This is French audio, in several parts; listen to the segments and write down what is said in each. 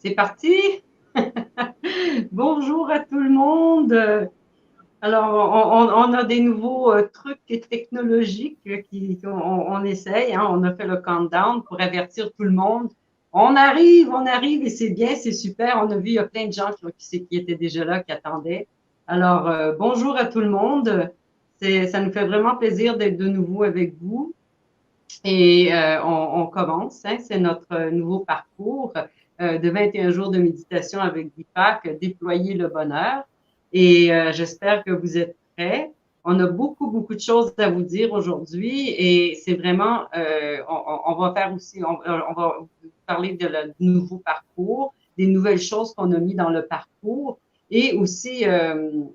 C'est parti! Bonjour à tout le monde. Alors, on a des nouveaux trucs technologiques qu'on essaye. Hein. On a fait le countdown pour avertir tout le monde. On arrive et c'est bien, c'est super. On a vu, il y a plein de gens qui étaient déjà là, qui attendaient. Alors, bonjour à tout le monde. Ça nous fait vraiment plaisir d'être de nouveau avec vous. Et on commence, hein, c'est notre nouveau parcours de 21 jours de méditation avec Deepak, déployer le bonheur. Et j'espère que vous êtes prêts. On a beaucoup de choses à vous dire aujourd'hui et c'est vraiment, on va faire aussi, on va vous parler du nouveau parcours, des nouvelles choses qu'on a mis dans le parcours. Et aussi,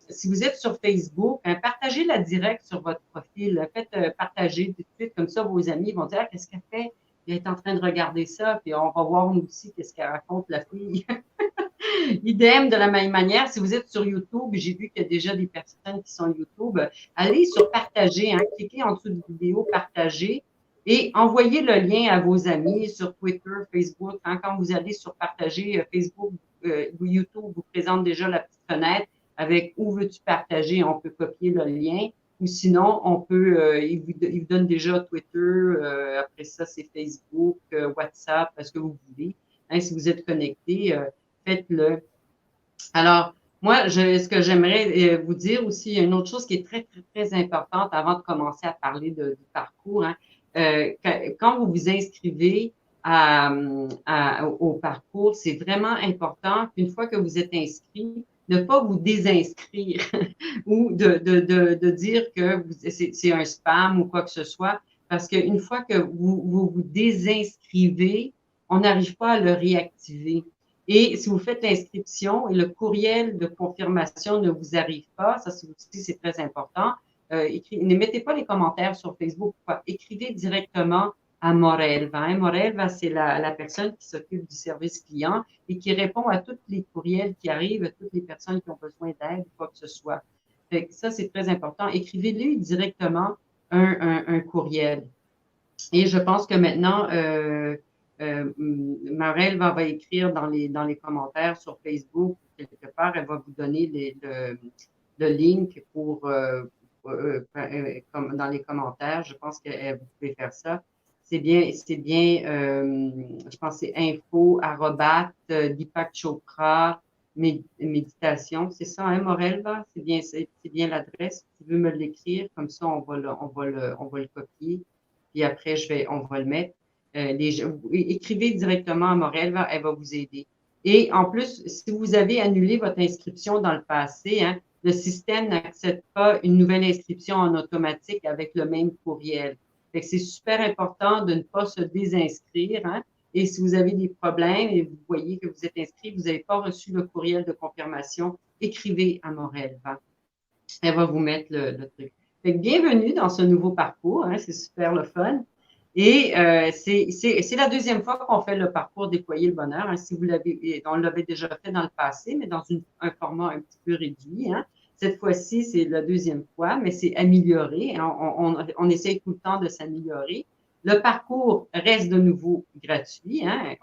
si vous êtes sur Facebook, hein, partagez la direct sur votre profil. Faites partager tout de suite, comme ça, vos amis vont dire qu'est-ce qu'elle fait? Elle est en train de regarder ça, puis on va voir nous aussi qu'est-ce qu'elle raconte, la fille. Idem de la même manière, si vous êtes sur YouTube, j'ai vu qu'il y a déjà des personnes qui sont YouTube, allez sur partager, hein, cliquez en dessous de vidéo, partager et envoyez le lien à vos amis sur Twitter, Facebook. Hein, quand vous allez sur partager, Facebook ou YouTube vous présente déjà la petite fenêtre avec où veux-tu partager, on peut copier le lien. Ou sinon, on peut, il vous donne déjà Twitter, après ça, c'est Facebook, WhatsApp, ce que vous voulez. Hein, si vous êtes connecté, faites-le. Alors, moi, ce que j'aimerais vous dire aussi, il y a une autre chose qui est très importante avant de commencer à parler du parcours. Hein. Quand vous vous inscrivez au parcours, c'est vraiment important qu'une fois que vous êtes inscrit, ne pas vous désinscrire ou de dire que c'est un spam ou quoi que ce soit, parce qu'une fois que vous désinscrivez, on n'arrive pas à le réactiver. Et si vous faites l'inscription et le courriel de confirmation ne vous arrive pas, ça aussi c'est très important, ne mettez pas les commentaires sur Facebook, écrivez directement à Morelva. Hein. Morelva, c'est la personne qui s'occupe du service client et qui répond à tous les courriels qui arrivent, à toutes les personnes qui ont besoin d'aide ou quoi que ce soit. Ça, c'est très important. Écrivez-lui directement un courriel. Et je pense que maintenant, Marelle va écrire dans les commentaires sur Facebook, quelque part, elle va vous donner le link pour, comme dans les commentaires. Je pense que vous pouvez faire ça. C'est bien, je pense que c'est info, Deepak Chopra, méditation. C'est ça, hein, Morel, c'est bien l'adresse. Si tu veux me l'écrire, comme ça, on va le copier. Puis après, on va le mettre. Écrivez directement à Morel, elle va vous aider. Et en plus, si vous avez annulé votre inscription dans le passé, hein, le système n'accepte pas une nouvelle inscription en automatique avec le même courriel. Fait que c'est super important de ne pas se désinscrire. Hein, et si vous avez des problèmes et vous voyez que vous êtes inscrit, vous n'avez pas reçu le courriel de confirmation, écrivez à Morel. Elle va vous mettre le truc. Fait que bienvenue dans ce nouveau parcours, hein, c'est super le fun. Et c'est la deuxième fois qu'on fait le parcours Déployer le bonheur. Hein, si vous l'avez, on l'avait déjà fait dans le passé, mais dans un format un petit peu réduit. Hein. Cette fois-ci, c'est la deuxième fois, mais c'est amélioré. Hein, on essaye tout le temps de s'améliorer. Le parcours reste de nouveau gratuit. Hein,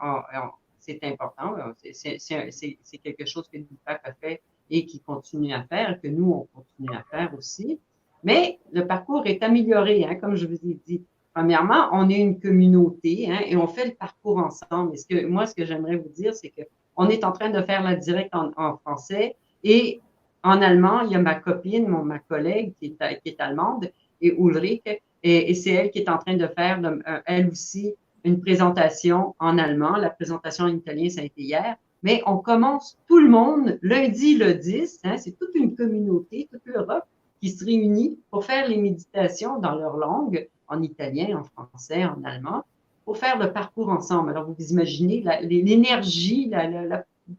c'est important. C'est quelque chose que Deepak a fait et qui continue à faire, que nous, on continue à faire aussi. Mais le parcours est amélioré, hein, comme je vous ai dit. Premièrement, on est une communauté hein, et on fait le parcours ensemble. Et ce que j'aimerais vous dire, c'est qu'on est en train de faire la directe en français et en allemand, il y a ma copine, ma collègue qui est allemande, et Ulrike, et c'est elle qui est en train de faire, elle aussi, une présentation en allemand. La présentation en italien, ça a été hier. Mais on commence tout le monde lundi le 10, hein, c'est toute une communauté, toute l'Europe qui se réunit pour faire les méditations dans leur langue, en italien, en français, en allemand, pour faire le parcours ensemble. Alors, vous imaginez l'énergie,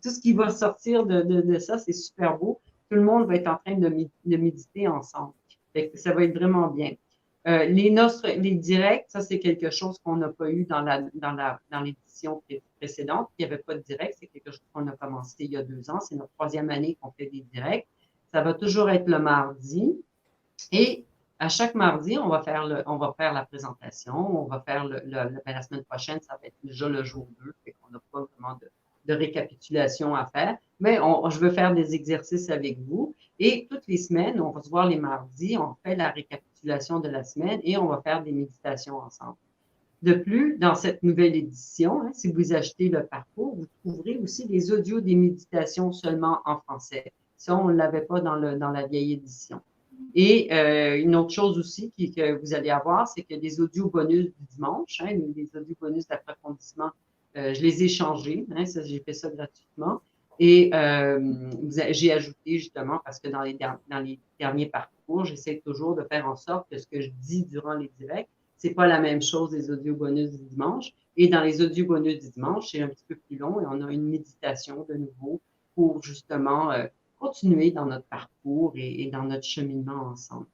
tout ce qui va sortir de ça, c'est super beau. Tout le monde va être en train de méditer ensemble. Ça va être vraiment bien. Les directs, ça, c'est quelque chose qu'on n'a pas eu dans l'édition précédente. Il n'y avait pas de direct. C'est quelque chose qu'on a commencé il y a 2 ans. C'est notre 3e année qu'on fait des directs. Ça va toujours être le mardi. Et à chaque mardi, on va faire la présentation. On va faire la semaine prochaine, ça va être déjà le jour 2. Fait qu'on n'a pas vraiment de récapitulation à faire. Mais je veux faire des exercices avec vous. Et toutes les semaines, on va se voir les mardis, on fait la récapitulation de la semaine et on va faire des méditations ensemble. De plus, dans cette nouvelle édition, hein, si vous achetez le parcours, vous trouverez aussi des audios des méditations seulement en français. Ça, on ne l'avait pas dans la vieille édition. Et une autre chose aussi que vous allez avoir, c'est que des audios bonus du dimanche, hein, des audios bonus d'approfondissement, je les ai changés, hein, j'ai fait ça gratuitement. Et j'ai ajouté justement, parce que dans les derniers parcours, j'essaie toujours de faire en sorte que ce que je dis durant les directs, c'est pas la même chose des audios bonus du dimanche. Et dans les audios bonus du dimanche, c'est un petit peu plus long et on a une méditation de nouveau pour justement continuer dans notre parcours et dans notre cheminement ensemble.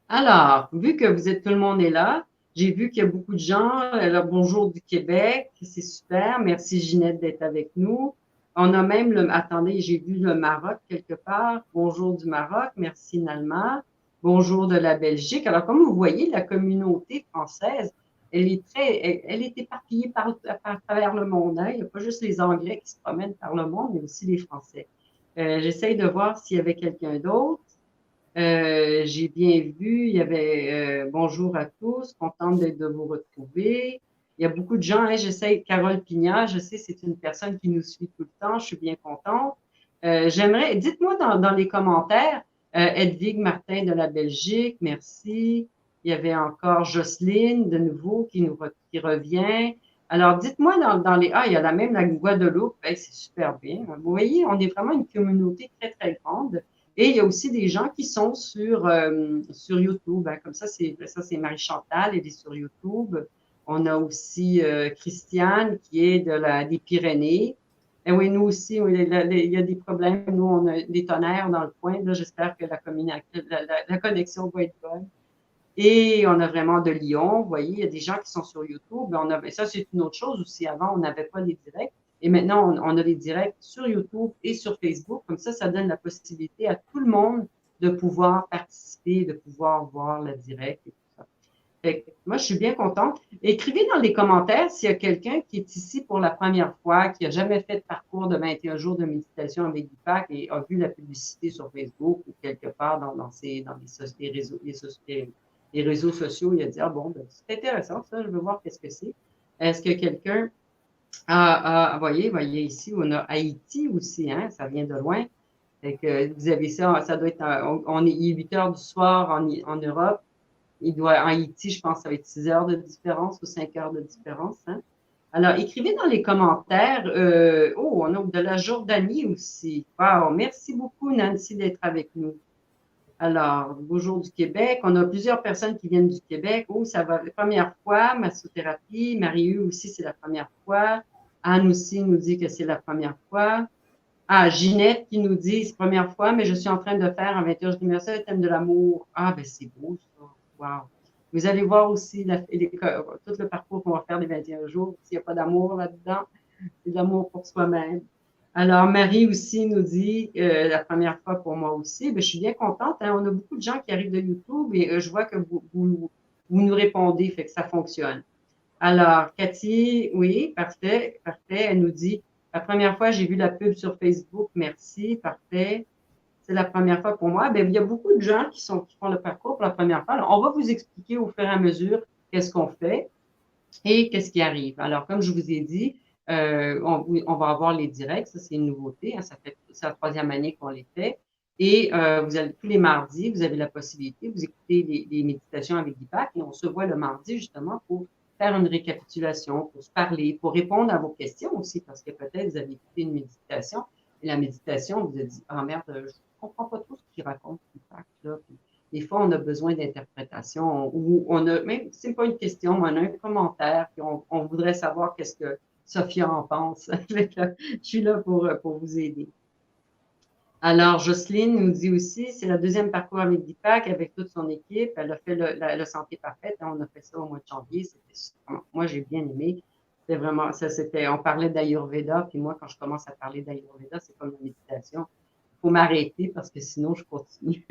Alors, vu que vous êtes, tout le monde est là, j'ai vu qu'il y a beaucoup de gens. Alors, bonjour du Québec, c'est super. Merci Ginette d'être avec nous. On a même attendez, j'ai vu le Maroc quelque part. Bonjour du Maroc, merci Nalma. Bonjour de la Belgique. Alors, comme vous voyez, la communauté française, elle est éparpillée par travers le monde. Hein. Il n'y a pas juste les Anglais qui se promènent par le monde, mais aussi les Français. J'essaye de voir s'il y avait quelqu'un d'autre. J'ai bien vu, il y avait bonjour à tous, contente de vous retrouver. Il y a beaucoup de gens, hein, j'essaie, Carole Pignat, je sais, c'est une personne qui nous suit tout le temps, je suis bien contente. J'aimerais, dites-moi dans les commentaires, Edwige Martin de la Belgique, merci. Il y avait encore Jocelyne de nouveau qui revient. Alors, dites-moi il y a même la Guadeloupe, c'est super bien. Vous voyez, on est vraiment une communauté très, très grande. Et il y a aussi des gens qui sont sur YouTube. Hein. Comme ça, c'est Marie-Chantal, elle est sur YouTube. On a aussi Christiane qui est des Pyrénées. Et oui, nous aussi, il y a des problèmes. Nous, on a des tonnerres dans le coin. Là, j'espère que la connexion va être bonne. Et on a vraiment de Lyon. Vous voyez, il y a des gens qui sont sur YouTube. Ça, c'est une autre chose aussi. Avant, on n'avait pas les directs. Et maintenant, on a les directs sur YouTube et sur Facebook. Comme ça donne la possibilité à tout le monde de pouvoir participer, de pouvoir voir le direct et tout ça. Moi, je suis bien contente. Écrivez dans les commentaires s'il y a quelqu'un qui est ici pour la première fois, qui n'a jamais fait de parcours de 21 jours de méditation avec Deepak et a vu la publicité sur Facebook ou quelque part dans les réseaux sociaux. Il a dit, ah bon, ben, c'est intéressant ça, je veux voir qu'est-ce que c'est. Est-ce que quelqu'un voyez ici, on a Haïti aussi, hein, ça vient de loin. Fait que vous avez ça doit être, il est 8 heures du soir en Europe. En Haïti, je pense que ça va être 6 heures de différence ou 5 heures de différence. Hein. Alors, écrivez dans les commentaires. On a de la Jordanie aussi. Wow, merci beaucoup, Nancy, d'être avec nous. Alors, bonjour du Québec. On a plusieurs personnes qui viennent du Québec. Oh, ça va la première fois, massothérapie. Marie-Hue aussi, c'est la première fois. Anne aussi nous dit que c'est la première fois. Ah, Ginette qui nous dit, c'est la première fois, mais je suis en train de faire un 21 jours d'immersion, le thème de l'amour. Ah, ben c'est beau ça. Wow. Vous allez voir aussi tout le parcours qu'on va faire des 21 jours. S'il n'y a pas d'amour là-dedans, c'est de l'amour pour soi-même. Alors, Marie aussi nous dit, la première fois pour moi aussi, ben, je suis bien contente. Hein, on a beaucoup de gens qui arrivent de YouTube et je vois que vous nous répondez, fait que ça fonctionne. Alors, Cathy, oui, parfait, parfait. Elle nous dit, la première fois, j'ai vu la pub sur Facebook, merci, parfait. C'est la première fois pour moi. Ben, il y a beaucoup de gens qui font le parcours pour la première fois. Alors, on va vous expliquer au fur et à mesure qu'est-ce qu'on fait et qu'est-ce qui arrive. Alors, comme je vous ai dit, on va avoir les directs, ça c'est une nouveauté, hein, c'est la 3e année qu'on les fait. Et vous allez tous les mardis, vous avez la possibilité, vous écoutez les méditations avec Deepak et on se voit le mardi justement pour faire une récapitulation, pour se parler, pour répondre à vos questions aussi, parce que peut-être vous avez écouté une méditation et la méditation, vous avez dit, ah merde, je comprends pas trop ce qu'il raconte Deepak là. Puis, des fois, on a besoin d'interprétation ou on a, même, c'est pas une question, mais on a un commentaire, puis on voudrait savoir qu'est-ce que Sophia en pense. Je suis là pour vous aider. Alors, Jocelyne nous dit aussi, c'est le 2e parcours avec Deepak, avec toute son équipe. Elle a fait la santé parfaite. On a fait ça au mois de janvier. Moi, j'ai bien aimé. C'était vraiment, on parlait d'Ayurveda, puis moi, quand je commence à parler d'Ayurveda, c'est comme une méditation. Il faut m'arrêter parce que sinon, je continue.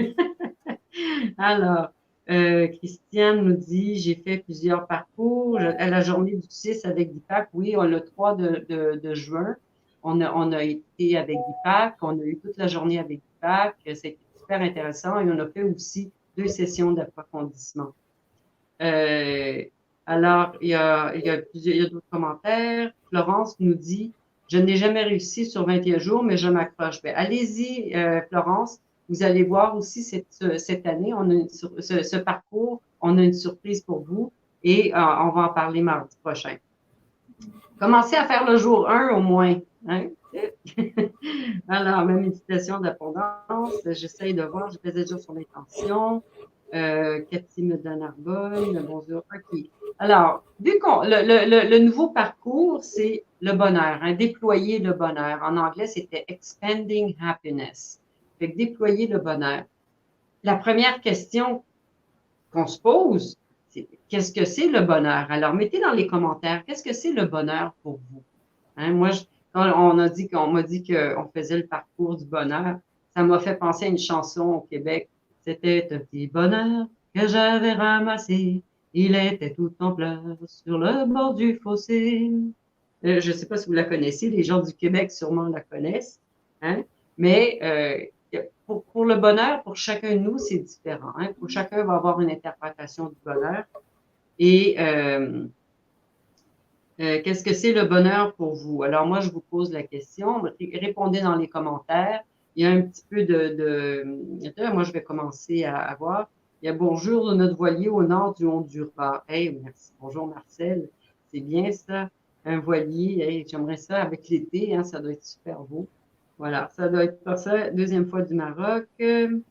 Alors, Christiane nous dit, j'ai fait plusieurs parcours. À la journée du 6 avec Deepak, oui, on le 3 de juin. on a été avec Deepak, on a eu toute la journée avec Deepak. C'était super intéressant et on a fait aussi 2 sessions d'approfondissement. Alors, il y a d'autres commentaires. Florence nous dit, je n'ai jamais réussi sur 21 jours, mais je m'accroche. Ben, allez-y, Florence. Vous allez voir aussi cette année, on a ce parcours, on a une surprise pour vous et on va en parler mardi prochain. Commencez à faire le jour 1 au moins. Hein? Alors, ma méditation d'abondance, j'essaye de voir, je faisais déjà sur l'intention. Cathy me donne Arbonne, bonjour. OK. Alors, vu qu'on le nouveau parcours, c'est le bonheur, hein, déployer le bonheur. En anglais, c'était expanding happiness. Fait que déployer le bonheur. La première question qu'on se pose, c'est qu'est-ce que c'est le bonheur? Alors, mettez dans les commentaires, qu'est-ce que c'est le bonheur pour vous? Hein, moi, quand on m'a dit qu'on faisait le parcours du bonheur, ça m'a fait penser à une chanson au Québec. C'était un petit bonheur que j'avais ramassé. Il était tout en pleurs sur le bord du fossé. Je ne sais pas si vous la connaissez, les gens du Québec sûrement la connaissent. Hein? Mais pour le bonheur, pour chacun de nous, c'est différent. Hein? Pour chacun va avoir une interprétation du bonheur. Et qu'est-ce que c'est le bonheur pour vous? Alors, moi, je vous pose la question. Répondez dans les commentaires. Il y a un petit peu moi, je vais commencer à voir. Il y a bonjour de notre voilier au nord du Honduras. Hey, merci. Bonjour, Marcel. C'est bien ça. Un voilier. Hey, j'aimerais ça avec l'été. Hein, ça doit être super beau. Voilà, ça doit être ça. Deuxième fois du Maroc. Il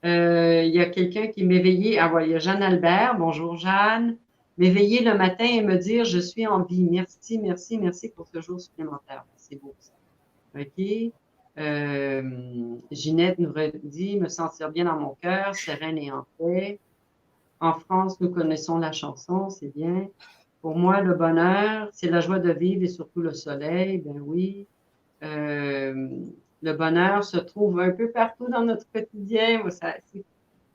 y a quelqu'un qui m'éveillait. Ah, voilà, il y a Jeanne Albert. Bonjour, Jeanne. M'éveiller le matin et me dire je suis en vie. Merci, merci, merci pour ce jour supplémentaire. C'est beau ça. OK. Ginette nous redit me sentir bien dans mon cœur, sereine et en paix. En France, nous connaissons la chanson, c'est bien. Pour moi, le bonheur, c'est la joie de vivre et surtout le soleil. Ben oui. Le bonheur se trouve un peu partout dans notre quotidien.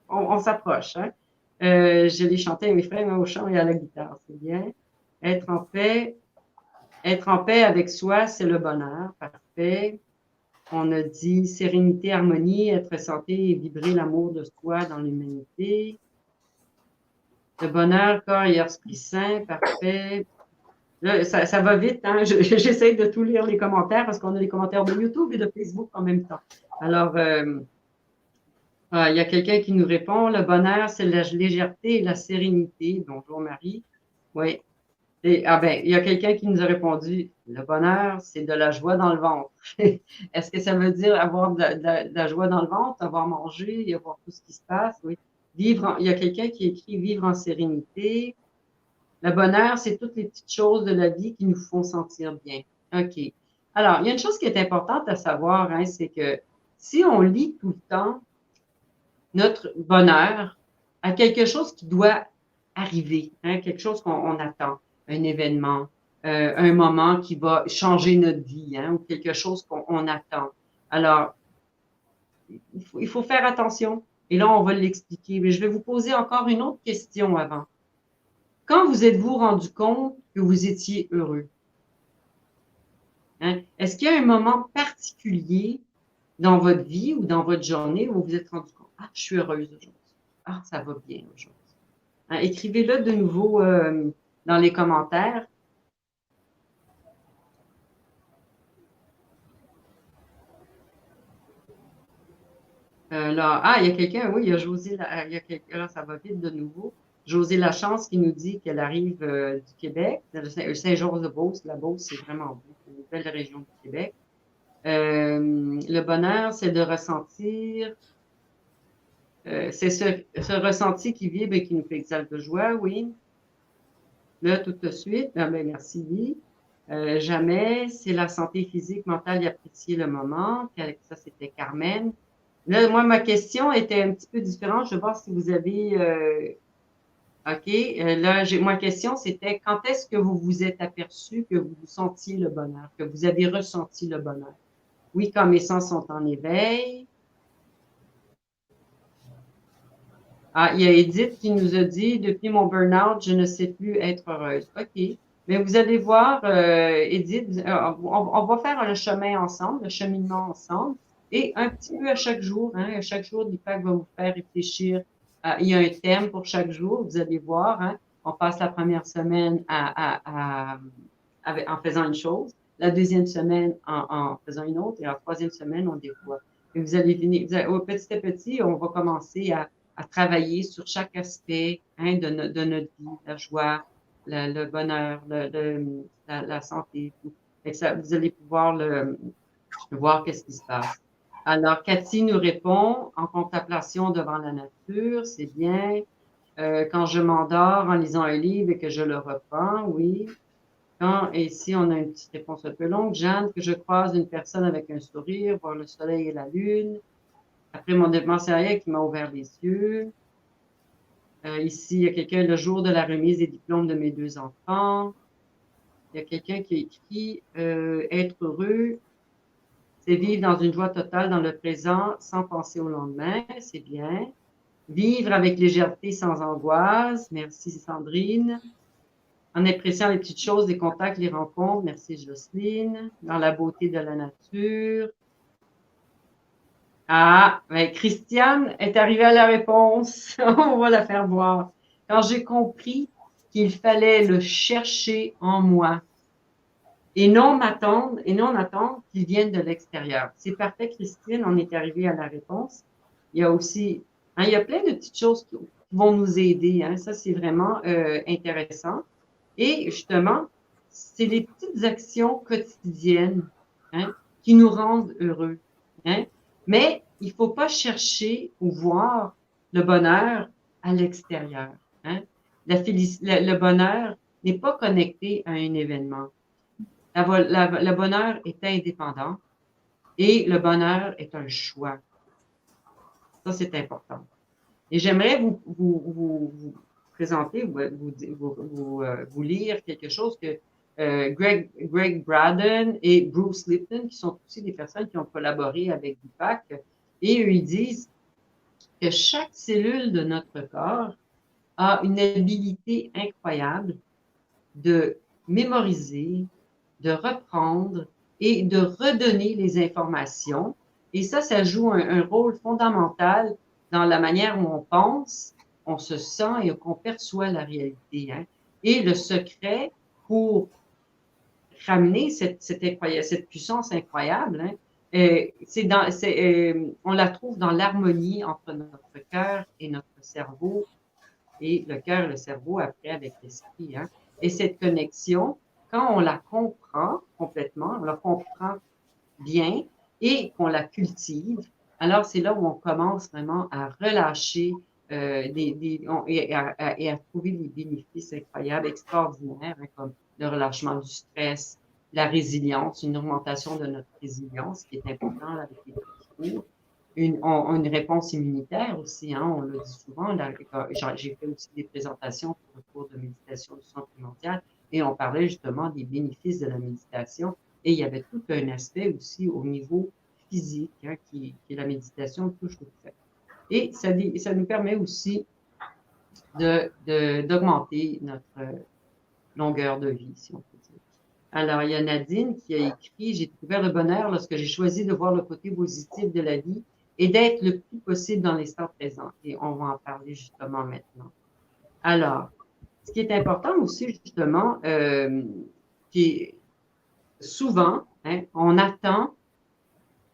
On s'approche. Hein? Je l'ai chanté à mes frères au chant et à la guitare, c'est bien. Être en paix avec soi, c'est le bonheur. Parfait. On a dit sérénité, harmonie, être santé et vibrer l'amour de soi dans l'humanité. Le bonheur, corps et esprit sain, parfait. Là, ça va vite, hein? J'essaie de tout lire les commentaires parce qu'on a les commentaires de YouTube et de Facebook en même temps. Alors, il y a quelqu'un qui nous répond, le bonheur, c'est la légèreté et la sérénité. Bonjour Marie. Oui. Il y a quelqu'un qui nous a répondu, le bonheur, c'est de la joie dans le ventre. Est-ce que ça veut dire avoir de la joie dans le ventre, avoir mangé, avoir tout ce qui se passe? Oui. Il y a quelqu'un qui écrit vivre en sérénité. Le bonheur, c'est toutes les petites choses de la vie qui nous font sentir bien. OK. Alors, il y a une chose qui est importante à savoir, hein, c'est que si on lit tout le temps notre bonheur à quelque chose qui doit arriver, hein, quelque chose qu'on attend, un événement, un moment qui va changer notre vie, hein, ou quelque chose qu'on attend. Alors, il faut faire attention. Et là, on va l'expliquer. Mais je vais vous poser encore une autre question avant. Quand vous êtes-vous rendu compte que vous étiez heureux? Hein? Est-ce qu'il y a un moment particulier dans votre vie ou dans votre journée où vous vous êtes rendu compte, ah, je suis heureuse aujourd'hui. Ah, ça va bien aujourd'hui. Hein, écrivez-le de nouveau dans les commentaires. Là, il y a quelqu'un, oui, il y a José, il y a quelqu'un, là, ça va vite de nouveau. José Lachance qui nous dit qu'elle arrive du Québec, de Saint-Georges-de-Beauce. La Beauce, c'est vraiment beau, c'est une belle région du Québec. Le bonheur, c'est de ressentir, c'est ce ressenti qui vibre et qui nous fait exalter de joie, oui. Là, tout de suite, merci, oui. Jamais, c'est la santé physique, mentale et apprécier le moment. Ça, c'était Carmen. Là, moi, ma question était un petit peu différente. Je vais voir si vous avez... OK. Là, ma question, c'était quand est-ce que vous vous êtes aperçu que vous sentiez le bonheur, que vous avez ressenti le bonheur? Oui, quand mes sens sont en éveil. Ah, il y a Edith qui nous a dit, depuis mon burn-out, je ne sais plus être heureuse. OK. Mais vous allez voir, Edith, on va faire le chemin ensemble, le cheminement ensemble, et un petit peu à chaque jour. Hein, à chaque jour, l'IPAC va vous faire réfléchir. Il y a un thème pour chaque jour, vous allez voir. Hein, on passe la première semaine en faisant une chose, la deuxième semaine en faisant une autre, et la troisième semaine, on déploie. Et vous allez venir, petit à petit, on va commencer à travailler sur chaque aspect hein, de notre vie, la joie, le bonheur, la santé. Tout. Et ça, vous allez pouvoir voir qu'est-ce qui se passe. Alors, Cathy nous répond, en contemplation devant la nature, c'est bien. Quand je m'endors en lisant un livre et que je le reprends, oui. Et ici, on a une petite réponse un peu longue. Jeanne, que je croise une personne avec un sourire, voir le soleil et la lune. Après mon développement sérieux qui m'a ouvert les yeux. Ici, il y a quelqu'un, le jour de la remise des diplômes de mes 2 enfants. Il y a quelqu'un qui écrit être heureux, c'est vivre dans une joie totale dans le présent sans penser au lendemain. C'est bien. Vivre avec légèreté sans angoisse. Merci Sandrine. En appréciant les petites choses, les contacts, les rencontres. Merci Jocelyne. Dans la beauté de la nature. Ah, ben Christiane est arrivée à la réponse. On va la faire voir. Quand j'ai compris qu'il fallait le chercher en moi et non attendre qu'il vienne de l'extérieur. C'est parfait, Christine, on est arrivé à la réponse. Il y a aussi, hein, il y a plein de petites choses qui vont nous aider. Hein. Ça, c'est vraiment intéressant. Et justement, c'est les petites actions quotidiennes hein, qui nous rendent heureux. Hein. Mais il ne faut pas chercher ou voir le bonheur à l'extérieur. Hein. Le bonheur n'est pas connecté à un événement. Le bonheur est indépendant et le bonheur est un choix. Ça, c'est important. Et j'aimerais vous présenter, vous lire quelque chose que Greg Braden et Bruce Lipton, qui sont aussi des personnes qui ont collaboré avec l'IPAC, et eux, ils disent que chaque cellule de notre corps a une habilité incroyable de mémoriser, de reprendre et de redonner les informations. Et ça joue un rôle fondamental dans la manière où on pense, on se sent et qu'on perçoit la réalité. Hein. Et le secret pour ramener cette puissance incroyable, hein, on la trouve dans l'harmonie entre notre cœur et notre cerveau, et le cœur et le cerveau après avec l'esprit. Hein. Et cette connexion, quand on la comprend complètement, on la comprend bien et qu'on la cultive, alors c'est là où on commence vraiment à relâcher et à trouver des bénéfices incroyables, extraordinaires, hein, comme le relâchement du stress, la résilience, une augmentation de notre résilience, qui est important avec les petits cours. Une réponse immunitaire aussi, hein, on le dit souvent. J'ai fait aussi des présentations pour le cours de méditation du Centre mondial et on parlait justement des bénéfices de la méditation. Et il y avait tout un aspect aussi au niveau physique, hein, qui est la méditation touche tout fait. Et ça nous permet aussi d'augmenter notre longueur de vie, si on peut dire. Alors, il y a Nadine qui a écrit « J'ai découvert le bonheur lorsque j'ai choisi de voir le côté positif de la vie et d'être le plus possible dans l'instant présent. » Et on va en parler justement maintenant. Alors, ce qui est important aussi, justement, qui est souvent, hein, on attend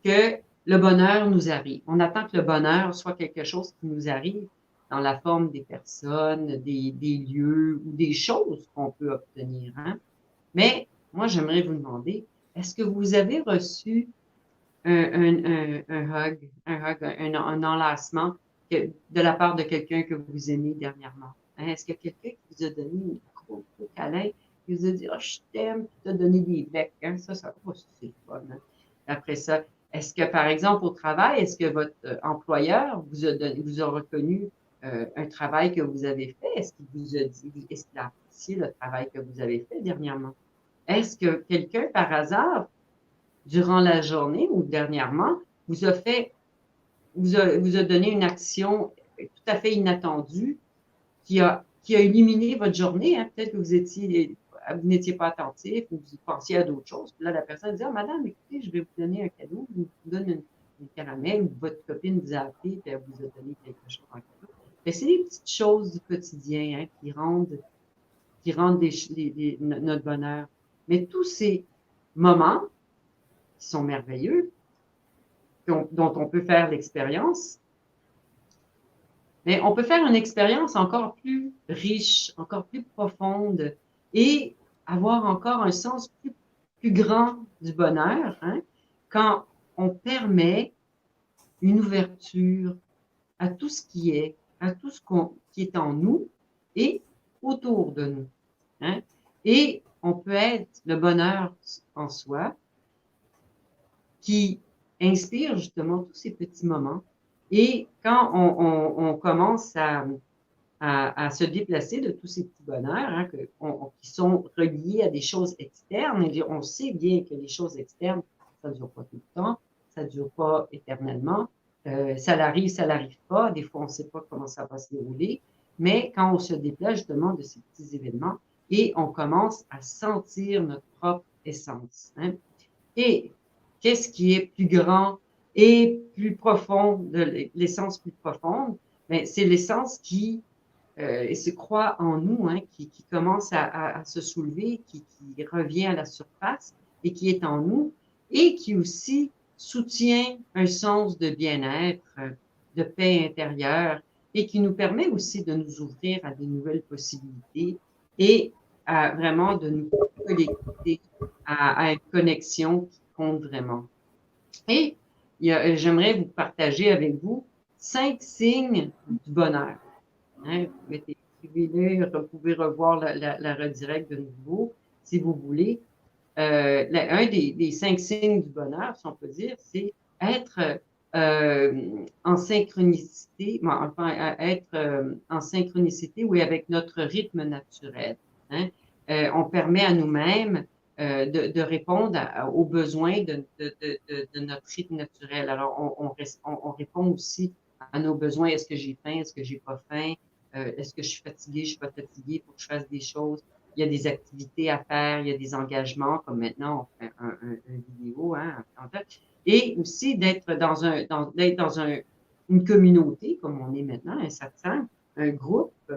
que le bonheur nous arrive. On attend que le bonheur soit quelque chose qui nous arrive dans la forme des personnes, des lieux ou des choses qu'on peut obtenir. Hein. Mais moi, j'aimerais vous demander, est-ce que vous avez reçu un hug, un enlacement de la part de quelqu'un que vous aimez dernièrement? Hein? Est-ce que quelqu'un qui vous a donné un gros câlin, qui vous a dit « Oh, je t'aime », qui t'a donné des becs? Hein? Ça c'est fun. Hein? Après ça, est-ce que, par exemple, au travail, est-ce que votre employeur vous a reconnu un travail que vous avez fait? Est-ce qu'il vous a dit, est-ce qu'il a apprécié le travail que vous avez fait dernièrement? Est-ce que quelqu'un, par hasard, durant la journée ou dernièrement, vous a donné une action tout à fait inattendue qui a éliminé votre journée? Hein? Peut-être que vous étiez vous n'étiez pas attentif ou vous pensiez à d'autres choses. Puis là, la personne dit, ah, madame, écoutez, je vais vous donner un cadeau, je vous donne une caramel, ou votre copine vous a appelé, puis elle vous a donné quelque chose en cadeau. Mais c'est les petites choses du quotidien, hein, qui rendent notre bonheur. Mais tous ces moments qui sont merveilleux, dont on peut faire l'expérience, mais on peut faire une expérience encore plus riche, encore plus profonde et avoir encore un sens plus grand du bonheur, hein, quand on permet une ouverture à tout ce qui est, à tout ce qui est en nous et autour de nous. Hein. Et on peut être le bonheur en soi qui inspire justement tous ces petits moments. Et quand on commence à se déplacer de tous ces petits bonheurs, hein, qui sont reliés à des choses externes, et on sait bien que les choses externes, ça ne dure pas tout le temps, ça ne dure pas éternellement, ça l'arrive pas, des fois on ne sait pas comment ça va se dérouler, mais quand on se déplace justement de ces petits événements et on commence à sentir notre propre essence. Hein. Et qu'est-ce qui est plus grand et plus profond, de l'essence plus profonde? Ben, c'est l'essence qui se croit en nous, hein, qui commence à se soulever, qui revient à la surface et qui est en nous et qui aussi soutient un sens de bien-être, de paix intérieure et qui nous permet aussi de nous ouvrir à de nouvelles possibilités et à vraiment de nous connecter à une connexion qui compte vraiment. Et j'aimerais vous partager avec vous 5 signes du bonheur. Hein, vous pouvez revoir la redirect de nouveau si vous voulez. Un des 5 signes du bonheur, si on peut dire, c'est être en synchronicité, enfin, être en synchronicité, oui, avec notre rythme naturel. Hein. On permet à nous-mêmes de répondre aux besoins de notre rythme naturel. Alors, on répond aussi à nos besoins. Est-ce que j'ai faim? Est-ce que j'ai pas faim? Est-ce que je suis fatiguée? Je suis pas fatiguée? Faut que je fasse des choses. Il y a des activités à faire, il y a des engagements, comme maintenant on fait un vidéo, hein, en fait. Et aussi d'être une communauté, comme on est maintenant, un satsang, un groupe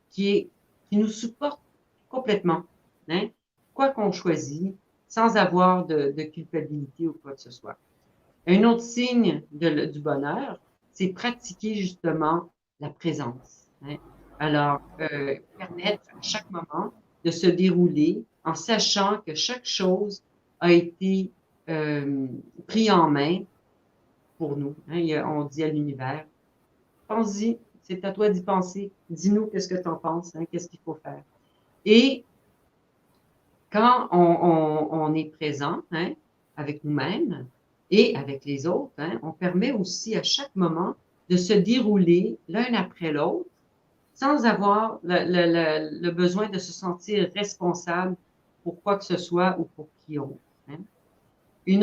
qui nous supporte complètement, hein, quoi qu'on choisit, sans avoir de culpabilité ou quoi que ce soit. Un autre signe du bonheur, c'est pratiquer justement la présence. Hein. Alors, permettre à chaque moment de se dérouler en sachant que chaque chose a été pris en main pour nous. Hein. On dit à l'univers, pense-y, c'est à toi d'y penser. Dis-nous qu'est-ce que tu en penses, hein, qu'est-ce qu'il faut faire. Et quand on est présent, hein, avec nous-mêmes et avec les autres, hein, on permet aussi à chaque moment de se dérouler l'un après l'autre sans avoir le besoin de se sentir responsable pour quoi que ce soit ou pour qui on est. Hein. Une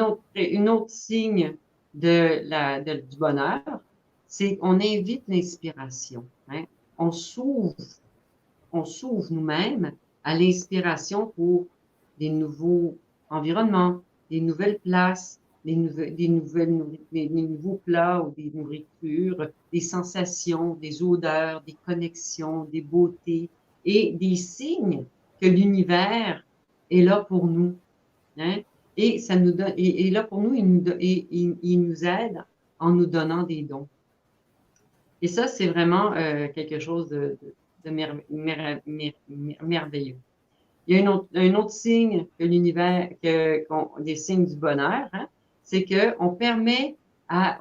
autre signe du bonheur, c'est qu'on invite l'inspiration. Hein. On s'ouvre nous-mêmes à l'inspiration pour des nouveaux environnements, des nouvelles places, des nouveaux plats ou des nourritures, des sensations, des odeurs, des connexions, des beautés et des signes que l'univers est là pour nous. Hein? Et ça nous donne, et là pour nous, il nous aide en nous donnant des dons. Et ça, c'est vraiment quelque chose de merveilleux. Il y a un autre signe que l'univers, des signes du bonheur, hein, c'est qu'on permet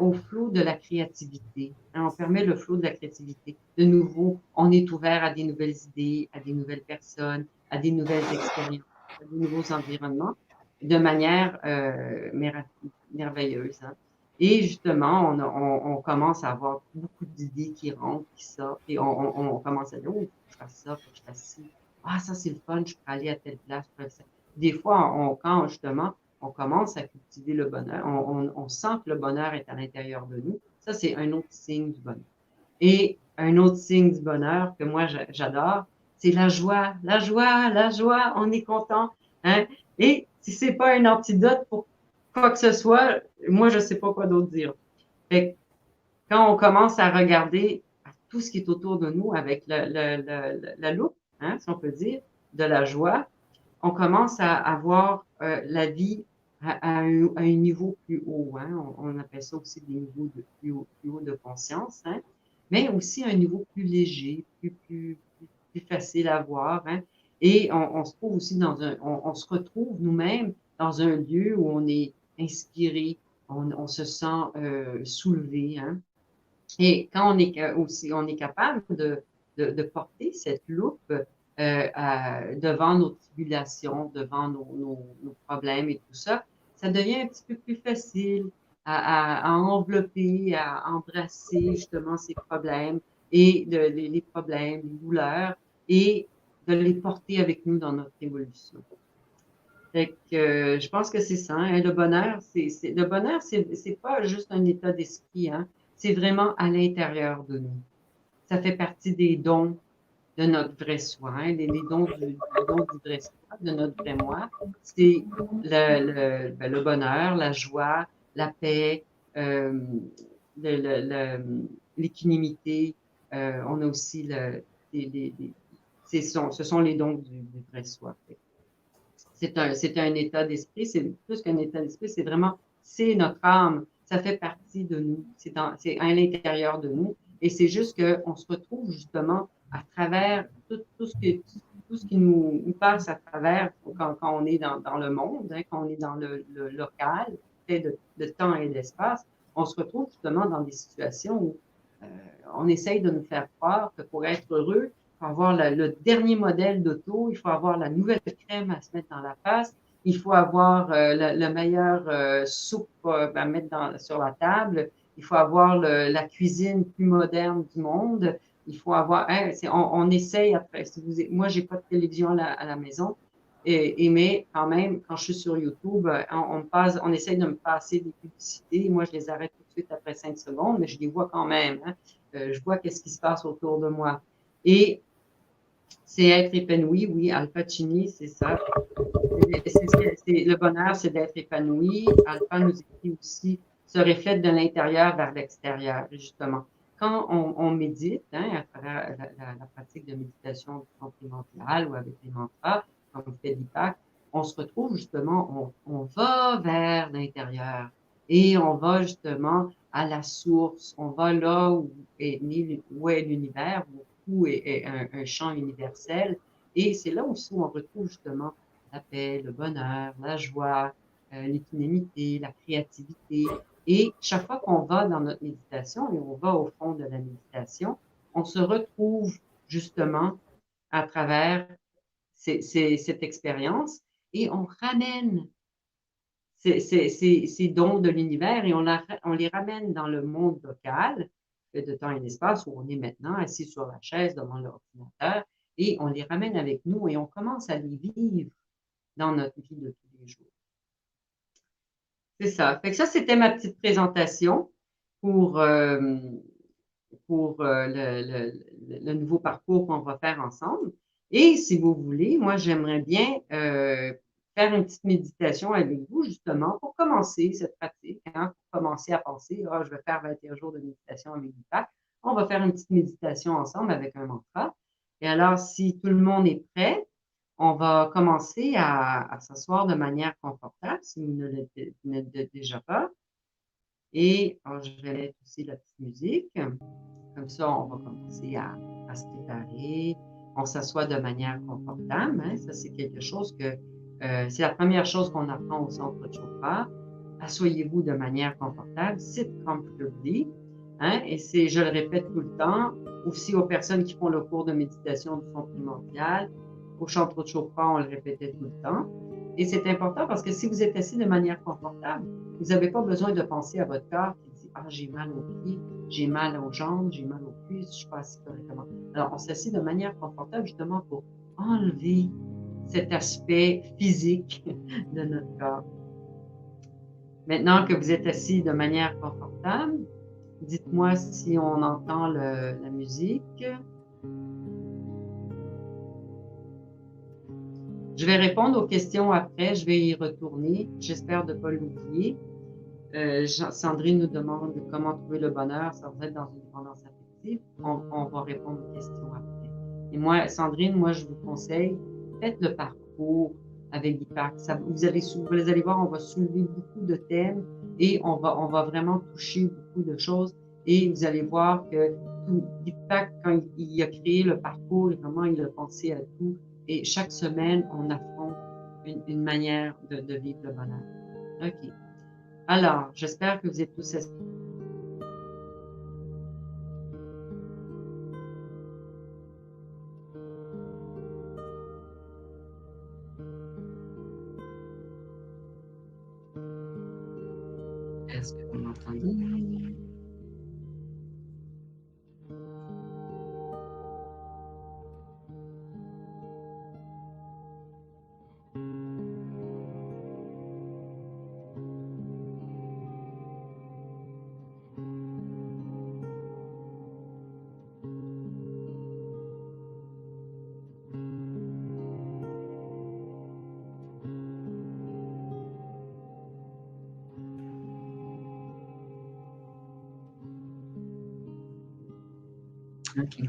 au flot de la créativité. Hein, on permet le flot de la créativité. De nouveau, on est ouvert à des nouvelles idées, à des nouvelles personnes, à des nouvelles expériences, à des nouveaux environnements, de manière merveilleuse. Hein. Et justement, on commence à avoir beaucoup d'idées qui rentrent, qui sortent, et on commence à dire, oh, faut que je fasse ça, faut que je fasse ci. Ah, ça, c'est le fun, je peux aller à telle place. Des fois, quand justement, on commence à cultiver le bonheur, on sent que le bonheur est à l'intérieur de nous. Ça, c'est un autre signe du bonheur. Et un autre signe du bonheur que moi, j'adore, c'est la joie, la joie, la joie, on est content. Hein? Et si c'est pas un antidote pour quoi que ce soit, moi, je sais pas quoi d'autre dire. Fait que quand on commence à regarder à tout ce qui est autour de nous avec la loupe, hein, si on peut dire, de la joie, on commence à voir la vie à un niveau plus haut. Hein. On appelle ça aussi des niveaux de plus haut de conscience, hein, mais aussi un niveau plus léger, plus facile à voir. Hein. Et on se trouve aussi on se retrouve nous-mêmes dans un lieu où on est inspiré, on se sent soulevé. Hein. Et quand on est aussi, on est capable de porter cette loupe devant nos tribulations, devant nos problèmes et tout ça, ça devient un petit peu plus facile à envelopper, à embrasser justement ces problèmes et les problèmes, les douleurs et de les porter avec nous dans notre évolution. Fait que, je pense que c'est ça. Hein, le bonheur, le bonheur, c'est pas juste un état d'esprit. Hein, c'est vraiment à l'intérieur de nous. Ça fait partie des dons de notre vrai soi, hein, les dons du vrai soi, de notre vrai moi. C'est le bonheur, la joie, la paix, euh, l'équanimité. On a aussi ce sont les dons du vrai soi. C'est un état d'esprit, c'est plus qu'un état d'esprit, c'est vraiment, c'est notre âme, ça fait partie de nous, c'est à l'intérieur de nous, et c'est juste qu'on se retrouve justement à travers tout ce qui nous passe à travers quand on est dans le monde, hein, quand on est dans le local, fait de temps et d'espace, on se retrouve justement dans des situations où euh, on essaye de nous faire croire que pour être heureux, il faut avoir le dernier modèle d'auto, il faut avoir la nouvelle crème à se mettre dans la face, il faut avoir le meilleur soupe à mettre sur la table, il faut avoir la cuisine plus moderne du monde, il faut avoir, hein, on essaye après, moi j'ai pas de télévision à la maison, mais quand même, quand je suis sur YouTube, on essaye de me passer des publicités, moi je les arrête tout de suite après 5 secondes, mais je les vois quand même, hein. Je vois qu'est-ce qui se passe autour de moi. Et c'est être épanoui, oui, Al Pacini, c'est ça. Le bonheur, c'est d'être épanoui. Alpha nous écrit aussi, se reflète de l'intérieur vers l'extérieur, justement. Quand on médite, hein, à travers la pratique de méditation primordiale ou avec les mantras, comme fait Deepak, on se retrouve justement, on va vers l'intérieur et on va justement à la source, on va là où est l'univers, où est un champ universel. Et c'est là aussi où on retrouve justement la paix, le bonheur, la joie, l'équanimité, la créativité. Et chaque fois qu'on va dans notre méditation et on va au fond de la méditation, on se retrouve justement à travers cette expérience et on ramène ces dons de l'univers et on les ramène dans le monde local de temps et d'espace où on est maintenant assis sur la chaise devant l'ordinateur et on les ramène avec nous et on commence à les vivre dans notre vie de tous les jours. C'est ça. Fait que ça, c'était ma petite présentation pour, euh, pour le nouveau parcours qu'on va faire ensemble. Et si vous voulez, moi, j'aimerais bien faire une petite méditation avec vous, justement, pour commencer cette pratique, hein, pour commencer à penser, ah, je vais faire 21 jours de méditation avec Deepak. On va faire une petite méditation ensemble avec un mantra. Et alors, si tout le monde est prêt, on va commencer à s'asseoir de manière confortable, si vous ne l'êtes déjà pas. Et alors, je vais mettre aussi la petite musique. Comme ça, on va commencer à se préparer. On s'assoit de manière confortable. Hein. Ça, c'est quelque chose c'est la première chose qu'on apprend au centre de Chopra. Asseyez-vous de manière confortable. Sit comfortably. Hein. Et je le répète tout le temps, aussi aux personnes qui font le cours de méditation du son primordial. Au centre de Chopra, on le répétait tout le temps. Et c'est important parce que si vous êtes assis de manière confortable, vous n'avez pas besoin de penser à votre corps qui dit, ah, j'ai mal aux pieds, j'ai mal aux jambes, j'ai mal aux cuisses, je ne suis pas assis correctement. Alors, on s'assied de manière confortable justement pour enlever cet aspect physique de notre corps. Maintenant que vous êtes assis de manière confortable, dites-moi si on entend la musique. Je vais répondre aux questions après, je vais y retourner. J'espère de ne pas l'oublier. Sandrine nous demande comment trouver le bonheur, ça va être dans une dépendance affective. On va répondre aux questions après. Et moi, Sandrine, moi, je vous conseille, faites le parcours avec Deepak. Vous allez voir, on va soulever beaucoup de thèmes et on va vraiment toucher beaucoup de choses. Et vous allez voir que Deepak, quand il a créé le parcours, vraiment, il a pensé à tout. Et chaque semaine, on affronte une manière de vivre le bonheur. OK. Alors, j'espère que vous êtes tous assis. Est-ce que vous m'entendez? OK.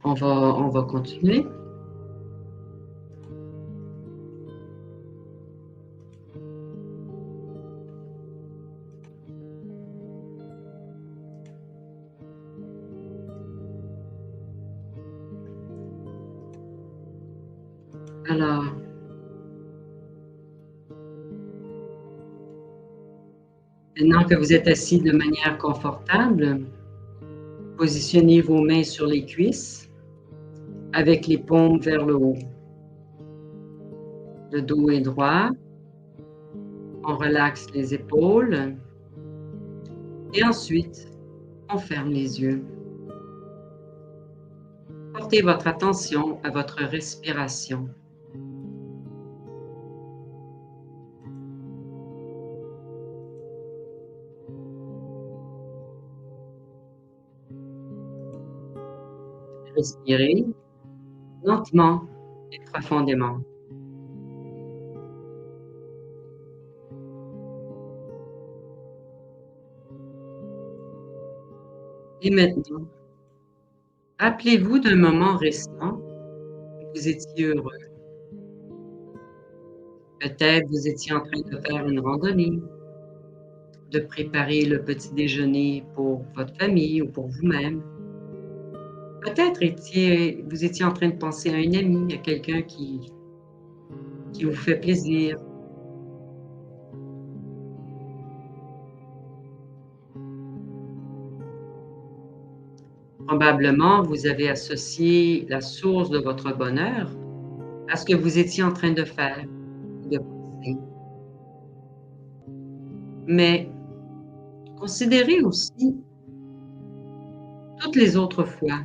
On va continuer. Alors, maintenant que vous êtes assis de manière confortable, positionnez vos mains sur les cuisses avec les paumes vers le haut. Le dos est droit. On relaxe les épaules. Et ensuite, on ferme les yeux. Portez votre attention à votre respiration. Respirez lentement et profondément. Et maintenant, rappelez-vous d'un moment récent où vous étiez heureux. Peut-être vous étiez en train de faire une randonnée, de préparer le petit déjeuner pour votre famille ou pour vous-même. Peut-être vous étiez en train de penser à un ami, à quelqu'un qui vous fait plaisir. Probablement, vous avez associé la source de votre bonheur à ce que vous étiez en train de faire, de penser. Mais considérez aussi toutes les autres fois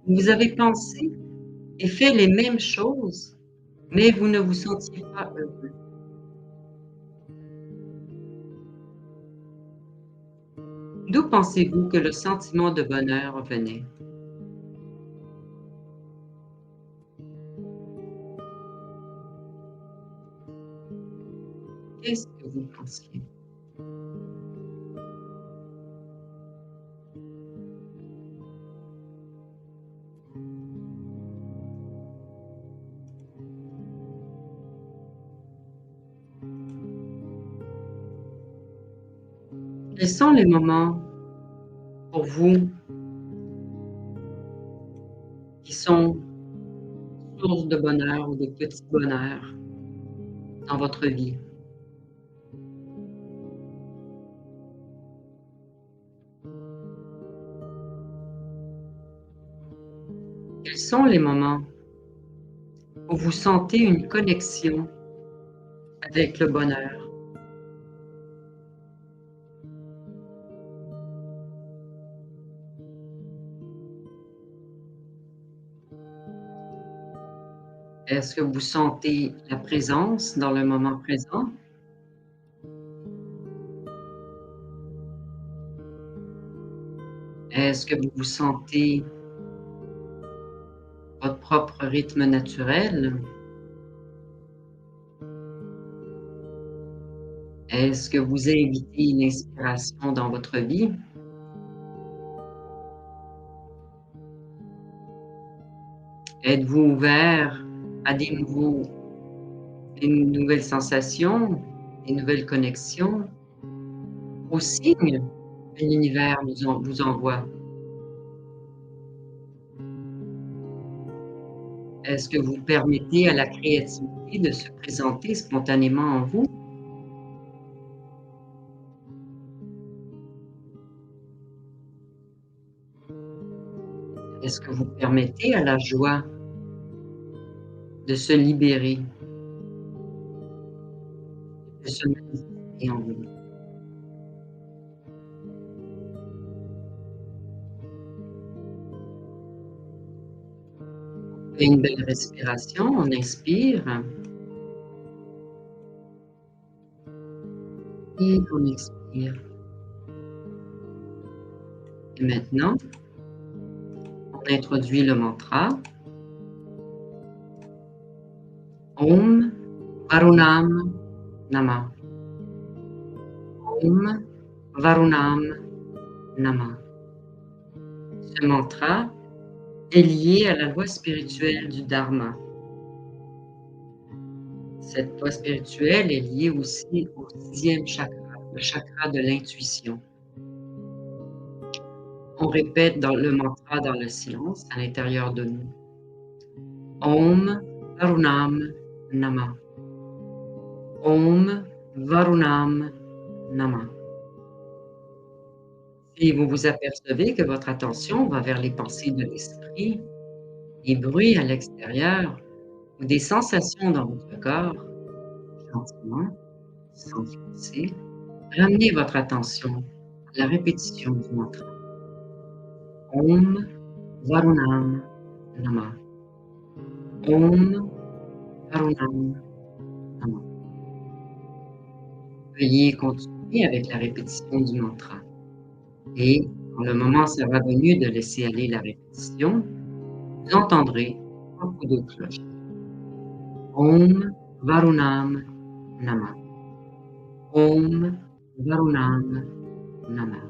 où vous avez pensé et fait les mêmes choses, mais vous ne vous sentiez pas heureux. D'où pensez-vous que le sentiment de bonheur venait? Qu'est-ce que vous pensiez? Quels sont les moments pour vous qui sont source de bonheur ou de petits bonheurs dans votre vie? Quels sont les moments où vous sentez une connexion avec le bonheur? Est-ce que vous sentez la présence dans le moment présent? Est-ce que vous vous sentez votre propre rythme naturel? Est-ce que vous invitez l'inspiration dans votre vie? Êtes-vous ouvert à des nouvelles sensations, des nouvelles connexions, aux signes que l'univers vous envoie? Est-ce que vous permettez à la créativité de se présenter spontanément en vous? Est-ce que vous permettez à la joie de se libérer, de se manifester en vous? Et une belle respiration, on inspire et on expire. Et maintenant, on introduit le mantra Om Varunam Namah. Om Varunam Namah. Ce mantra est lié à la loi spirituelle du Dharma. Cette loi spirituelle est liée aussi au 6e chakra, le chakra de l'intuition. On répète dans le mantra dans le silence à l'intérieur de nous. Om Varunam Namah. Om Varunam Namah. Si vous vous apercevez que votre attention va vers les pensées de l'esprit, les bruits à l'extérieur ou des sensations dans votre corps, gentiment, sans forcer, ramenez votre attention à la répétition du mantra. Om Varunam Namah. Om Varunam Namah. Veuillez continuer avec la répétition du mantra. Et quand le moment sera venu de laisser aller la répétition, vous entendrez un coup de cloche. Om Varunam Namah. Om Varunam Namah.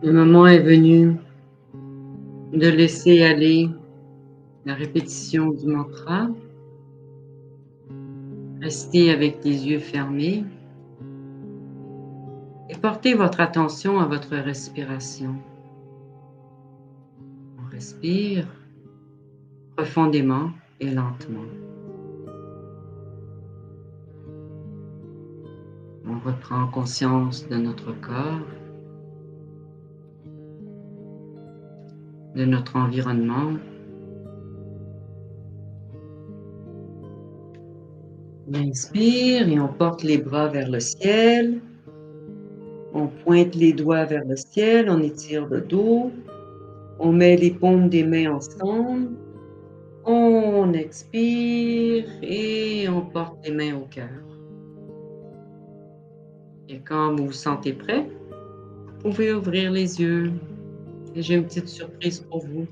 Le moment est venu de laisser aller la répétition du mantra. Restez avec les yeux fermés et portez votre attention à votre respiration. On respire profondément et lentement. On reprend conscience de notre corps, de notre environnement. On inspire et on porte les bras vers le ciel. On pointe les doigts vers le ciel, on étire le dos. On met les paumes des mains ensemble. On expire et on porte les mains au cœur. Et quand vous vous sentez prêt, vous pouvez ouvrir les yeux. Et j'ai une petite surprise pour vous.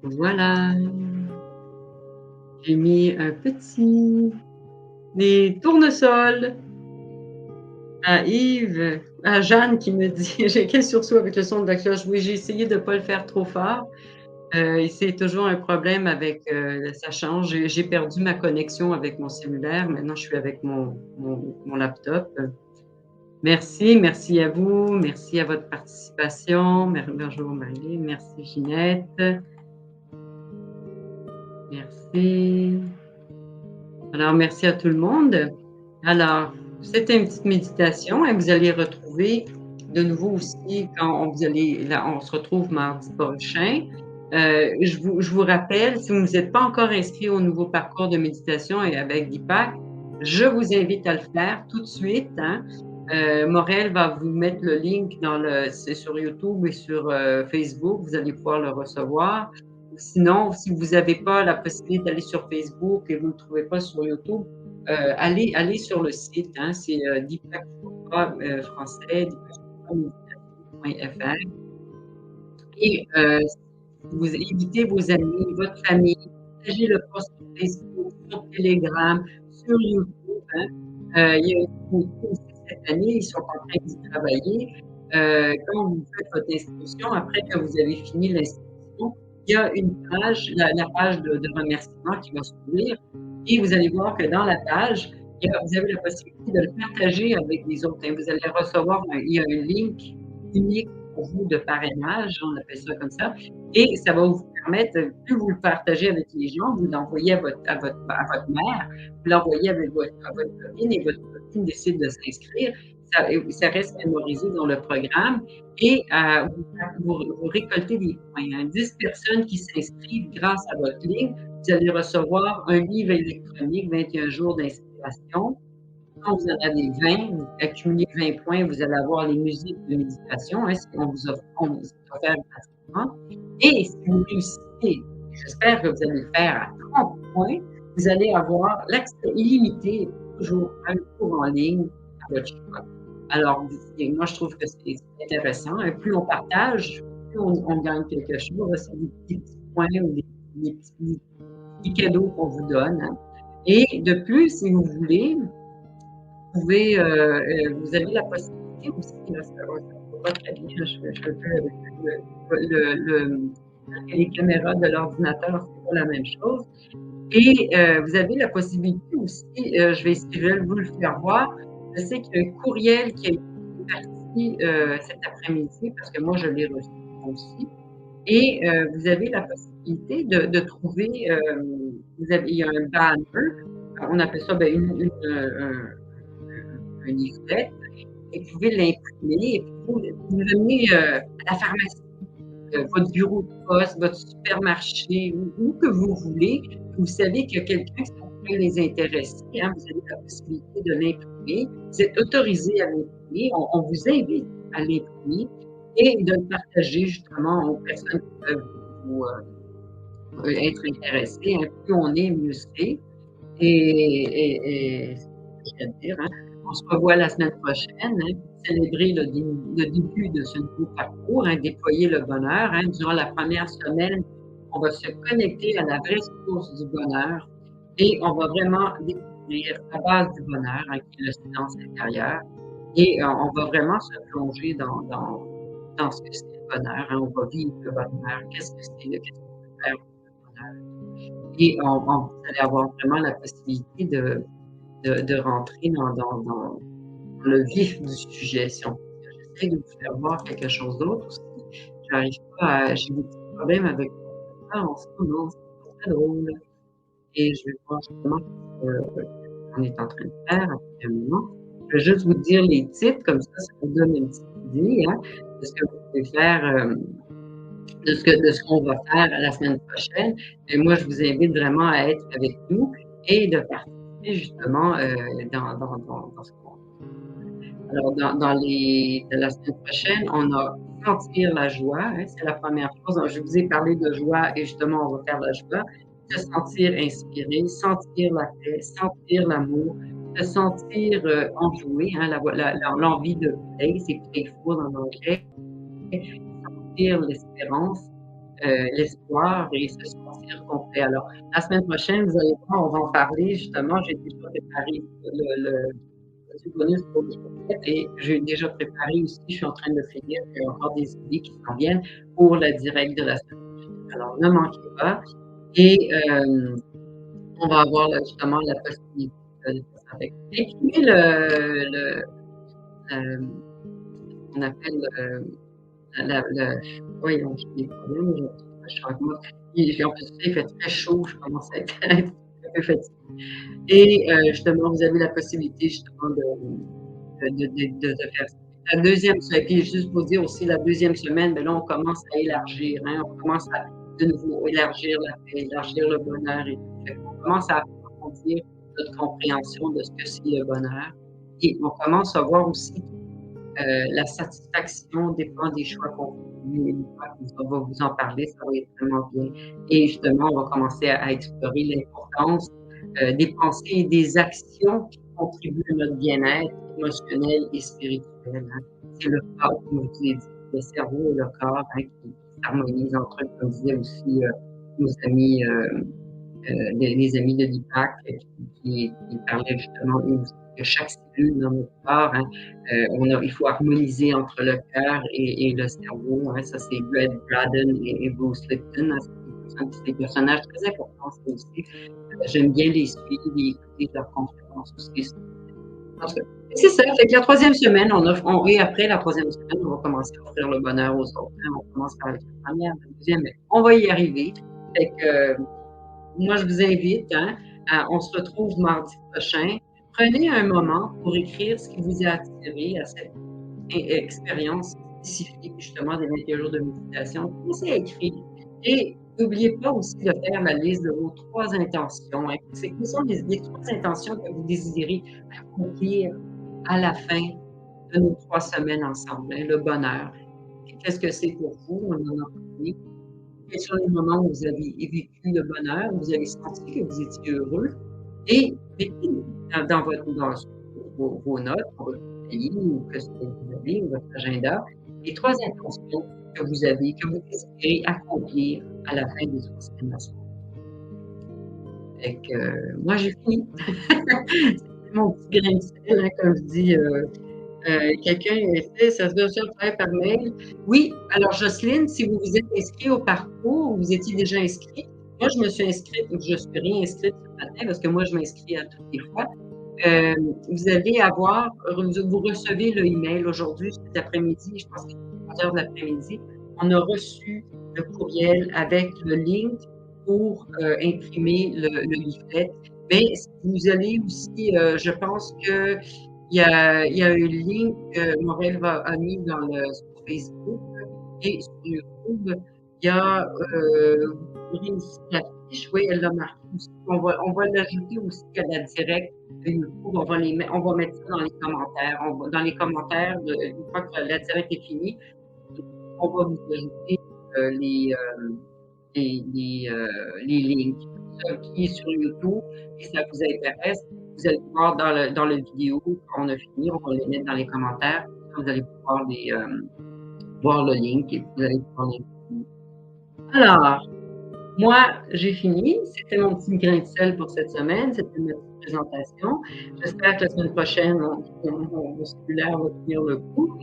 Voilà. J'ai mis des tournesols à Yves, à Jeanne qui me dit j'ai quel sursaut avec le son de la cloche. Oui, j'ai essayé de ne pas le faire trop fort. Et c'est toujours un problème avec ça change. J'ai perdu ma connexion avec mon cellulaire. Maintenant, je suis avec mon laptop. Merci à vous. Merci à votre participation. Bonjour Marie. Merci Ginette. Merci. Alors, merci à tout le monde. Alors, c'était une petite méditation et vous allez retrouver de nouveau aussi quand on se retrouve mardi prochain. Je vous rappelle, si vous n'êtes pas encore inscrit au nouveau parcours de méditation et avec Deepak, je vous invite à le faire tout de suite. Morel va vous mettre le link c'est sur YouTube et sur Facebook. Vous allez pouvoir le recevoir. Sinon, si vous n'avez pas la possibilité d'aller sur Facebook et vous ne le trouvez pas sur YouTube, allez sur le site. C'est Deepak Chopra français, deepakchopra.fr. Et vous invitez vos amis, votre famille, partagez le post sur Facebook, sur Telegram, sur YouTube. Il y a une communauté aussi cette année, ils sont en train d'y travailler. Quand vous faites votre inscription, après que vous avez fini l'inscription, il y a une page, la page de remerciement qui va s'ouvrir. Et vous allez voir que dans la page, vous avez la possibilité de le partager avec les autres. Vous allez recevoir, il y a un link unique pour vous de parrainage, on appelle ça comme ça, et ça va vous permettre, plus vous le partagez avec les gens, vous l'envoyez à votre mère, vous l'envoyez à votre copine et votre copine décide de s'inscrire, ça reste mémorisé dans le programme et vous récoltez des points. 10 personnes qui s'inscrivent grâce à votre ligne, vous allez recevoir un livre électronique, 21 jours d'inspiration. Quand vous en avez 20, vous accumulez 20 points, vous allez avoir les musiques de méditation, on vous offre gratuitement. Et si vous réussissez, j'espère que vous allez le faire à 30 points, vous allez avoir l'accès illimité, toujours un cours en ligne à votre choix. Alors, moi, je trouve que c'est intéressant. Et plus on partage, plus on gagne quelque chose. C'est des petits points ou des petits cadeaux qu'on vous donne. Et de plus, si vous voulez, vous avez la possibilité aussi, ça va pas très bien, je fais avec les caméras de l'ordinateur, c'est pas la même chose. Et vous avez la possibilité aussi, je vais vous le faire voir, je sais qu'il y a un courriel qui a été parti cet après-midi, parce que moi je l'ai reçu aussi. Et vous avez la possibilité de trouver, il y a un banner, on appelle ça un livret, et vous pouvez l'imprimer et vous l'amener à la pharmacie, votre bureau de poste, votre supermarché, où que vous voulez. Vous savez qu'il y a quelqu'un qui pourrait les intéresser. Vous avez la possibilité de l'imprimer. Vous êtes autorisé à l'imprimer. On vous invite à l'imprimer et de le partager justement aux personnes qui peuvent être intéressées. Hein. Plus on est, mieux c'est. Et ce que je viens de dire, hein, on se revoit la semaine prochaine, hein, pour célébrer le début de ce nouveau parcours, hein, déployer le bonheur. Hein. Durant la première semaine, on va se connecter à la vraie source du bonheur et on va vraiment découvrir la base du bonheur, hein, qui est le silence intérieur. Et on va vraiment se plonger dans ce que c'est le bonheur. Hein. On va vivre le bonheur. Qu'est-ce que c'est, qu'est-ce qu'on peut faire pour le bonheur? Et vous allez avoir vraiment la possibilité de rentrer dans le vif du sujet, si on peut dire. J'essaie de vous faire voir quelque chose d'autre aussi. J'arrive pas à, j'ai des petits problèmes avec mon portable en ce moment, c'est pas très drôle. Et je vais voir justement ce qu'on est en train de faire actuellement. Je vais juste vous dire les titres, comme ça vous donne une petite idée, hein, de ce que vous pouvez faire, de ce qu'on va faire la semaine prochaine. Et moi, je vous invite vraiment à être avec nous et de participer justement dans ce qu'on fait. Alors, de la semaine prochaine, on a sentir la joie, hein, c'est la première chose. Donc, je vous ai parlé de joie et justement, on va faire la joie. Se sentir inspiré, sentir la paix, sentir l'amour, se sentir enjoué, hein, l'envie de play, c'est playful en anglais, sentir l'espérance, l'espoir et se sentir complet. Alors, la semaine prochaine, vous allez voir, on va en parler justement. J'ai déjà préparé le bonus pour le et j'ai déjà préparé aussi, je suis en train de finir, il y a encore des idées qui s'en viennent pour la directe de la semaine prochaine. Alors, ne manquez pas. Et on va avoir justement la possibilité de faire avec. Imprimez on appelle voyons, j'ai des problèmes, je suis avec moi. En plus, il fait très chaud, je commence à être un peu fatiguée. Et justement, vous avez la possibilité justement de faire ça. La deuxième semaine, puis juste pour dire aussi, la deuxième semaine, ben là, on commence à élargir, hein, on commence à de nouveau élargir la paix, élargir le bonheur et tout. Fait qu'on commence à approfondir notre compréhension de ce que c'est le bonheur. Et on commence à voir aussi la satisfaction dépend des choix qu'on fait. On va vous en parler, ça va être vraiment bien. Et justement, on va commencer à explorer l'importance des pensées et des actions qui contribuent à notre bien-être émotionnel et spirituel. Hein. C'est le corps, comme je vous ai dit, le cerveau et le corps hein, qui s'harmonisent entre eux, comme disaient aussi nos amis, les amis de Deepak, qui parlaient justement eux aussi que chaque cellule dans notre corps, hein, il faut harmoniser entre le cœur et le cerveau. Hein. Ça, c'est Brad Braden et Bruce Lipton. Hein. C'est des personnages très importants, ça aussi. J'aime bien les suivre et écouter leurs conférences aussi. C'est ça. Fait que la troisième semaine, et après la troisième semaine, on va commencer à offrir le bonheur aux autres. Hein. On commence par la première, la deuxième, mais on va y arriver. Fait que, moi, je vous invite, hein, on se retrouve mardi prochain. Prenez un moment pour écrire ce qui vous a attiré à cette expérience spécifique, justement, des 21 jours de méditation. Commencez à écrire. Et n'oubliez pas aussi de faire la liste de vos 3 intentions. Hein. Quelles sont les 3 intentions que vous désirez accomplir à la fin de nos 3 semaines ensemble? Hein, le bonheur. Qu'est-ce que c'est pour vous? On en a parlé. Quels sont les moments où vous avez vécu le bonheur, où vous avez senti que vous étiez heureux, et mettez dans vos notes, dans votre cahier, ou que ce que vous avez, ou votre agenda, les 3 intentions que vous avez, que vous désirez accomplir à la fin des 3 semaines. Fait que, moi, j'ai fini. C'est mon petit grain de sel, hein, comme je dis. Quelqu'un fait, ça se doit se faire par mail. Oui, alors Jocelyne, si vous vous êtes inscrit au parcours, vous étiez déjà inscrit. Moi, je me suis inscrite, je suis réinscrite ce matin parce que moi, je m'inscris à toutes les fois. Vous allez avoir, vous recevez le email aujourd'hui, cet après-midi, je pense que c'est 3 heures de l'après-midi. On a reçu le courriel avec le link pour imprimer le livret. Mais vous allez aussi, je pense que il y a un link que Morel a mis sur Facebook et sur YouTube. Il y a, vous pourrez aussi Oui, elle l'a marqué aussi. On va l'ajouter aussi à la directe de YouTube. On va mettre ça dans les commentaires. Dans les commentaires, une fois que la directe est finie, on va vous ajouter euh, les, euh, les links. Ça qui est sur YouTube, et ça vous intéresse, vous allez voir dans le vidéo, quand on a fini, on va les mettre dans les commentaires. Vous allez pouvoir voir le link et vous allez pouvoir les. Alors, moi, j'ai fini. C'était mon petit grain de sel pour cette semaine. C'était ma petite présentation. J'espère que la semaine prochaine, mon vocabulaire va tenir le coup.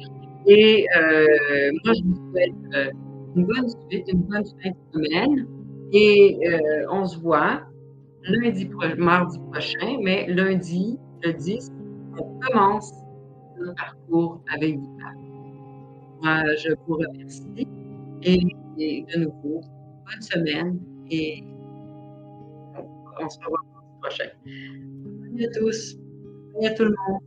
Et moi, je vous souhaite une bonne suite, une bonne fin de semaine. Et on se voit mardi prochain, mais lundi, le 10, on commence notre parcours avec vous. Moi, je vous remercie et de nouveau, bonne semaine et on se revoit mardi prochain. Salut à tous, salut à tout le monde.